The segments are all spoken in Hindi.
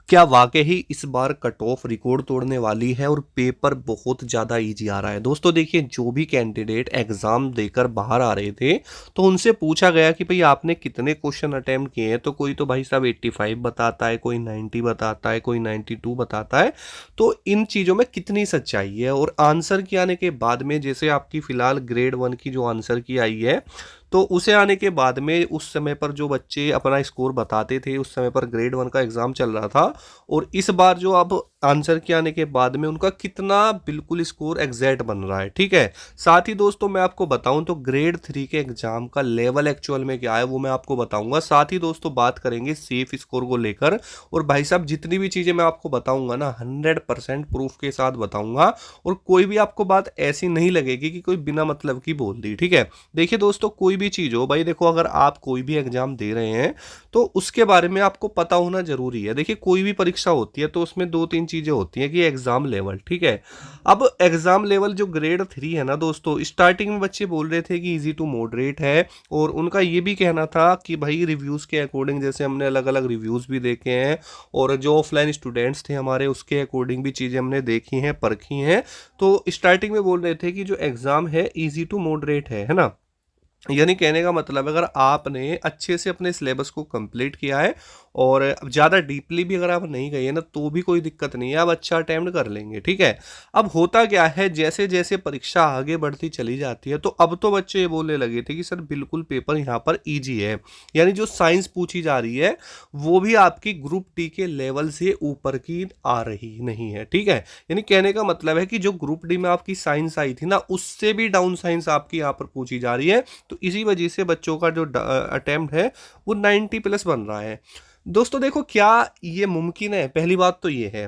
क्या वाकई ही इस बार कट ऑफ रिकॉर्ड तोड़ने वाली है और पेपर बहुत ज़्यादा इजी आ रहा है। दोस्तों देखिए, जो भी कैंडिडेट एग्जाम देकर बाहर आ रहे थे तो उनसे पूछा गया कि भाई आपने कितने क्वेश्चन अटेम्प्ट किए हैं, तो कोई तो भाई साहब 85 बताता है, कोई 90 बताता है, कोई 92 बताता है। तो इन चीज़ों में कितनी सच्चाई है? और आंसर की आने के बाद में, जैसे आपकी फिलहाल ग्रेड 1 की जो आंसर की आई है, तो उसे आने के बाद में उस समय पर जो बच्चे अपना स्कोर बताते थे, उस समय पर ग्रेड 1 का एग्जाम चल रहा था, और इस बार जो अब आंसर के आने के बाद में उनका कितना बिल्कुल स्कोर एग्जैक्ट बन रहा है। ठीक है, साथ ही दोस्तों मैं आपको बताऊं तो ग्रेड 3 के एग्जाम का लेवल एक्चुअल में क्या है वो मैं आपको बताऊंगा। साथ ही दोस्तों बात करेंगे सेफ स्कोर को लेकर। और भाई साहब जितनी भी चीजें मैं आपको बताऊंगा ना, 100% प्रूफ के साथ बताऊंगा, और कोई भी आपको बात ऐसी नहीं लगेगी कि कोई बिना मतलब की बोल दी। ठीक है, देखिए दोस्तों, कोई भी चीज हो भाई, देखो अगर आप कोई भी एग्जाम दे रहे हैं तो उसके बारे में आपको पता होना जरूरी है। देखिए कोई भी परीक्षा होती है तो उसमें दो तीन चीजें होती हैं कि एग्जाम लेवल। ठीक है, अब एग्जाम लेवल जो ग्रेड 3 है ना दोस्तों, स्टार्टिंग में बच्चे बोल रहे थे कि इजी टू मॉडरेट है, और उनका ये भी कहना था कि भाई रिव्यूज के अकॉर्डिंग, जैसे हमने अलग अलग रिव्यूज भी देखे हैं और जो ऑफलाइन स्टूडेंट्स थे हमारे, उसके अकॉर्डिंग भी चीजें हमने देखी हैं, परखी हैं, तो स्टार्टिंग में बोल रहे थे कि जो एग्जाम है इजी टू मॉडरेट है ना। यानी कहने का मतलब, अगर आपने अच्छे से अपने सिलेबस को कंप्लीट किया है और ज़्यादा डीपली भी अगर आप नहीं गए हैं ना, तो भी कोई दिक्कत नहीं है, आप अच्छा अटेम्प्ट कर लेंगे। ठीक है, अब होता क्या है, जैसे जैसे परीक्षा आगे बढ़ती चली जाती है तो अब तो बच्चे ये बोलने लगे थे कि सर बिल्कुल पेपर यहाँ पर ईजी है। यानी जो साइंस पूछी जा रही है वो भी आपकी ग्रुप डी के लेवल से ऊपर की आ रही नहीं है। ठीक है, यानी कहने का मतलब है कि जो ग्रुप डी में आपकी साइंस आई थी ना, उससे भी डाउन साइंस आपकी यहाँ पर पूछी जा रही है। तो इसी वजह से बच्चों का जो अटेम्प्ट है वो 90 प्लस बन रहा है। दोस्तों देखो, क्या ये मुमकिन है? पहली बात तो ये है।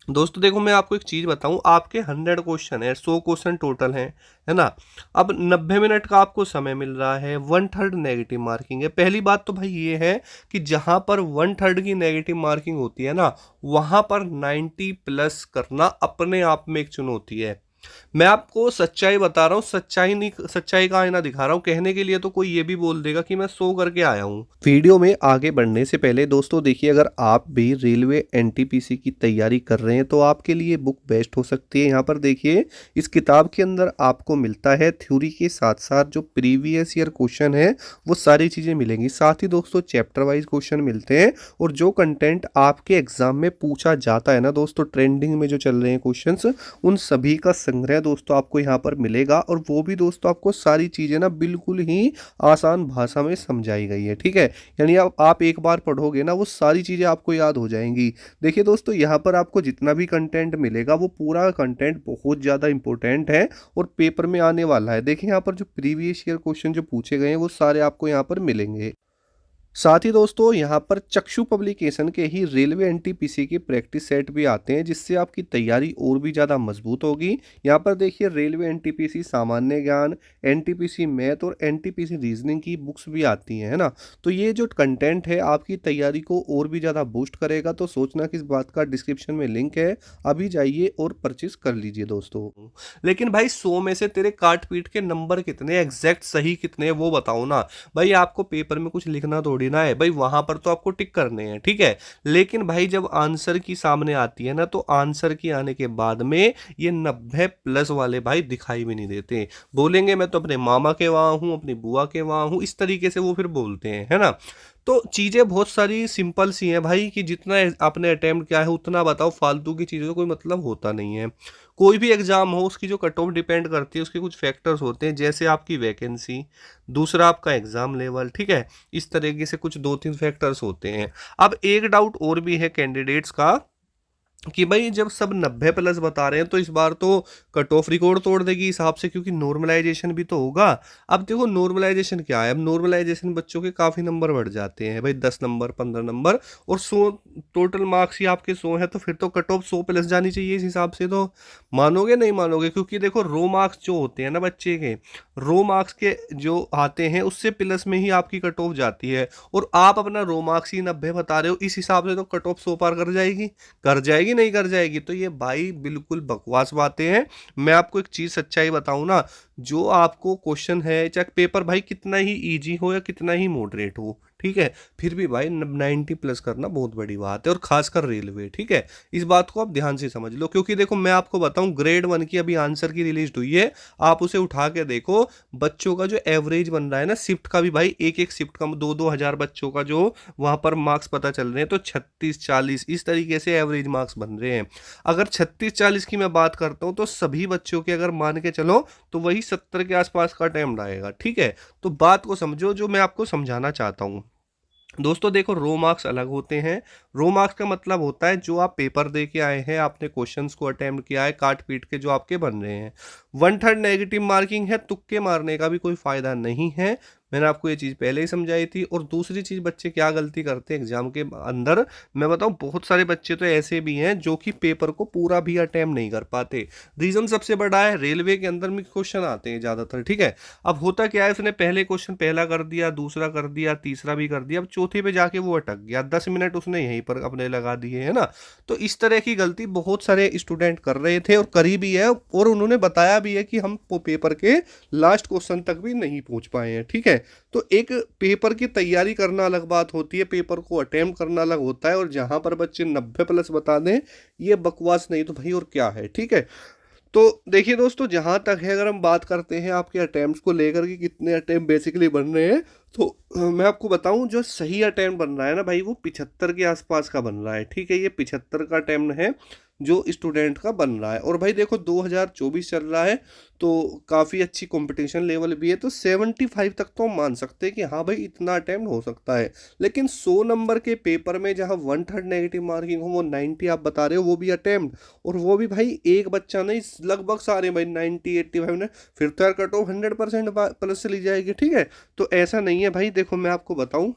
दोस्तों देखो, मैं आपको एक चीज बताऊं, आपके 100 क्वेश्चन है, 100 क्वेश्चन टोटल है ना। अब 90 मिनट का आपको समय मिल रहा है, 1/3 नेगेटिव मार्किंग है। पहली बात तो भाई ये है कि जहां पर 1/3 की नेगेटिव मार्किंग होती है ना, वहां पर 90 प्लस करना अपने आप में एक चुनौती है। मैं आपको सच्चाई बता रहा हूँ, सच्चाई नहीं, सच्चाई का आईना दिखा रहा हूँ। कहने के लिए तो कोई ये भी बोल देगा कि मैं 100 करके आया हूँ। वीडियो में आगे बढ़ने से पहले दोस्तों देखिए, अगर आप भी रेलवे एनटीपीसी की तैयारी कर रहे हैं तो आपके लिए बुक बेस्ट हो सकती है। यहाँ पर देखिए, इस किताब के अंदर आपको मिलता है थ्योरी के साथ साथ जो प्रीवियस ईयर क्वेश्चन है वो सारी चीजें मिलेंगी। साथ ही दोस्तों चैप्टर वाइज क्वेश्चन मिलते हैं, और जो कंटेंट आपके एग्जाम में पूछा जाता है ना दोस्तों, ट्रेंडिंग में जो चल रहे हैं क्वेश्चन, उन सभी का संग्रह दोस्तों आपको यहाँ पर मिलेगा। और वो भी दोस्तों आपको सारी चीजें ना बिल्कुल ही आसान भाषा में समझाई गई है। ठीक है, यानी आप एक बार पढ़ोगे ना, वो सारी चीजें आपको याद हो जाएंगी। देखिए दोस्तों, यहाँ पर आपको जितना भी कंटेंट मिलेगा वो पूरा कंटेंट बहुत ज्यादा इंपॉर्टेंट है और पेपर में आने वाला है। देखिए यहाँ पर जो प्रीवियस ईयर क्वेश्चन जो पूछे गए हैं वो सारे आपको यहाँ पर मिलेंगे। साथ ही दोस्तों यहाँ पर चक्षु पब्लिकेशन के ही रेलवे एनटीपीसी के प्रैक्टिस सेट भी आते हैं, जिससे आपकी तैयारी और भी ज़्यादा मजबूत होगी। यहाँ पर देखिए, रेलवे एनटीपीसी सामान्य ज्ञान, एनटीपीसी मैथ और एनटीपीसी रीजनिंग की बुक्स भी आती हैं, है ना। तो ये जो कंटेंट है आपकी तैयारी को और भी ज़्यादा बूस्ट करेगा। तो सोचना किस बात का, डिस्क्रिप्शन में लिंक है, अभी जाइए और परचेज कर लीजिए दोस्तों। लेकिन भाई 100 में से तेरे काट पीट के नंबर कितने, एग्जैक्ट सही कितने, वो बताओ ना भाई। आपको पेपर में कुछ लिखना थोड़ी ना है भाई, वहां पर तो आपको टिक करने हैं। ठीक है, लेकिन भाई जब आंसर की सामने आती है ना, तो आंसर की आने के बाद में ये 90 प्लस वाले भाई दिखाई भी नहीं देते। बोलेंगे मैं तो अपने मामा के वहां हूं, अपनी बुआ के वहां हूं, इस तरीके से वो फिर बोलते हैं, है ना। तो चीजें बहुत सारी सिंपल सी हैं भाई, कि जितना आपने अटेम्प्ट किया है उतना बताओ, फालतू की चीजों का कोई मतलब होता नहीं है। कोई भी एग्जाम हो, उसकी जो कट ऑफ डिपेंड करती है, उसके कुछ फैक्टर्स होते हैं, जैसे आपकी वैकेंसी, दूसरा आपका एग्जाम लेवल। ठीक है, इस तरीके से कुछ दो तीन फैक्टर्स होते हैं। अब एक डाउट और भी है कैंडिडेट्स का कि भाई जब सब 90 प्लस बता रहे हैं तो इस बार तो कट ऑफ रिकॉर्ड तोड़ देगी हिसाब से, क्योंकि नॉर्मलाइजेशन भी तो होगा। अब देखो नॉर्मलाइजेशन क्या है, अब नॉर्मलाइजेशन बच्चों के काफी नंबर बढ़ जाते हैं भाई, 10 नंबर, 15 नंबर, और 100 टोटल मार्क्स ही आपके 100 है, तो फिर तो कट ऑफ 100 प्लस जानी चाहिए इस हिसाब से। तो मानोगे नहीं मानोगे, क्योंकि देखो रो मार्क्स जो होते हैं ना बच्चे के, रो मार्क्स के जो आते हैं उससे प्लस में ही आपकी कट ऑफ जाती है, और आप अपना रो मार्क्स ही 90 बता रहे हो, इस हिसाब से तो कट ऑफ 100 पार कर जाएगी? कर जाएगी? नहीं कर जाएगी। तो ये भाई बिल्कुल बकवास बातें हैं। मैं आपको एक चीज सच्चाई बताऊं ना, जो आपको क्वेश्चन है, चाहे पेपर भाई कितना ही इजी हो या कितना ही मॉडरेट हो, ठीक है। फिर भी भाई 90+ करना बहुत बड़ी बात है, और खासकर रेलवे, ठीक है। इस बात को आप ध्यान से समझ लो, क्योंकि देखो मैं आपको बताऊं, ग्रेड 1 की अभी आंसर की रिलीज हुई है, आप उसे उठा के देखो, बच्चों का जो एवरेज बन रहा है ना शिफ्ट का भी, भाई एक एक शिफ्ट का 2-2 हजार बच्चों का जो वहां पर मार्क्स पता चल रहे हैं, तो 36-40 इस तरीके से एवरेज मार्क्स बन रहे हैं। अगर 36-40 की मैं बात करता हूँ, तो सभी बच्चों के अगर मान के चलो तो वही 70 के आसपास का अटेम्प्ट आएगा, ठीक है। तो बात को समझो जो मैं आपको समझाना चाहता हूँ। दोस्तों देखो, रो मार्क्स अलग होते हैं। रो मार्क्स का मतलब होता है जो आप पेपर दे के आए हैं, आपने क्वेश्चंस को अटेम्प्ट किया है, काट पीट के जो आपके बन रहे हैं। 1/3 नेगेटिव मार्किंग है, तुक्के मारने का भी कोई फायदा नहीं है। मैंने आपको ये चीज़ पहले ही समझाई थी। और दूसरी चीज़, बच्चे क्या गलती करते हैं एग्जाम के अंदर, मैं बताऊं, बहुत सारे बच्चे तो ऐसे भी हैं जो कि पेपर को पूरा भी अटेम्प्ट नहीं कर पाते। रीजन सबसे बड़ा है, रेलवे के अंदर में क्वेश्चन आते हैं ज़्यादातर, ठीक है। अब होता क्या है, उसने पहले क्वेश्चन पहला कर दिया, दूसरा कर दिया, तीसरा भी कर दिया, अब चौथे पे जाके वो अटक गया, 10 मिनट उसने यहीं पर अपने लगा दिए, है ना। तो इस तरह की गलती बहुत सारे स्टूडेंट कर रहे थे, और करी भी है, और उन्होंने बताया भी है कि हम पेपर के लास्ट क्वेश्चन तक भी नहीं पहुंच पाए हैं, ठीक है। तो एक पेपर की तैयारी करना अलग बात होती है, पेपर को अटेम्प्ट करना अलग होता है, और जहां पर बच्चे 90+ बता दें, ये बकवास नहीं तो भाई और क्या है, ठीक है। तो देखिए दोस्तों, जहां तक है, अगर हम बात करते हैं आपके अटेम्प्ट्स को लेकर कि कितने अटेम्प्ट बेसिकली बन रहे हैं, तो मैं आपको बताऊं, जो सही अटेम्प्ट बन रहा है ना भाई, वो 75 के आसपास का बन रहा है, ठीक है। ये 75 का अटेम्प्ट है जो स्टूडेंट का बन रहा है। और भाई देखो 2024 चल रहा है, तो काफ़ी अच्छी कंपटीशन लेवल भी है, तो 75 तक तो हम मान सकते हैं कि हाँ भाई इतना अटेम्प्ट हो सकता है। लेकिन 100 नंबर के पेपर में जहाँ 1/3 नेगेटिव मार्किंग हो, वो 90 आप बता रहे हो, वो भी अटेम्प्ट, और वो भी भाई एक बच्चा नहीं, लगभग सारे भाई 90, 85 ने, फिर तो यार कट ऑफ 100% प्लस से ली जाएगी, ठीक है। तो ऐसा नहीं है भाई, देखो मैं आपको बताऊं,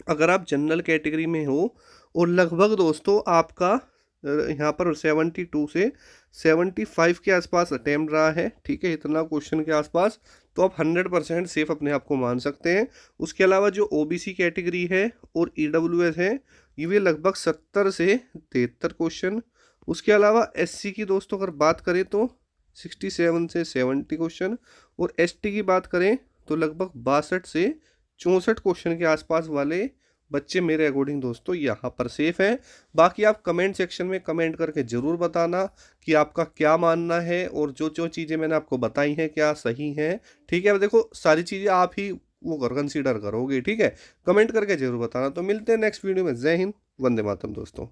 अगर आप जनरल कैटेगरी में हो, और लगभग दोस्तों आपका यहाँ पर 72 से 75 के आसपास अटेम्प्ट रहा है, ठीक है, इतना क्वेश्चन के आसपास, तो आप 100% सेफ अपने आप को मान सकते हैं। उसके अलावा जो ओबीसी कैटेगरी है और ईडब्ल्यूएस है, ये भी लगभग 70 से 73 क्वेश्चन। उसके अलावा एससी की दोस्तों अगर बात करें तो 67 से 70 क्वेश्चन, और एसटी की बात करें तो लगभग 62 से 64 क्वेश्चन के आसपास वाले बच्चे मेरे अकॉर्डिंग दोस्तों यहाँ पर सेफ हैं। बाकी आप कमेंट सेक्शन में कमेंट करके ज़रूर बताना कि आपका क्या मानना है, और जो जो चीज़ें मैंने आपको बताई हैं क्या सही हैं, ठीक है। अब देखो सारी चीज़ें आप ही वो कंसीडर करोगे, ठीक है। कमेंट करके जरूर बताना। तो मिलते हैं नेक्स्ट वीडियो में। जय हिंद, वंदे मातरम दोस्तों।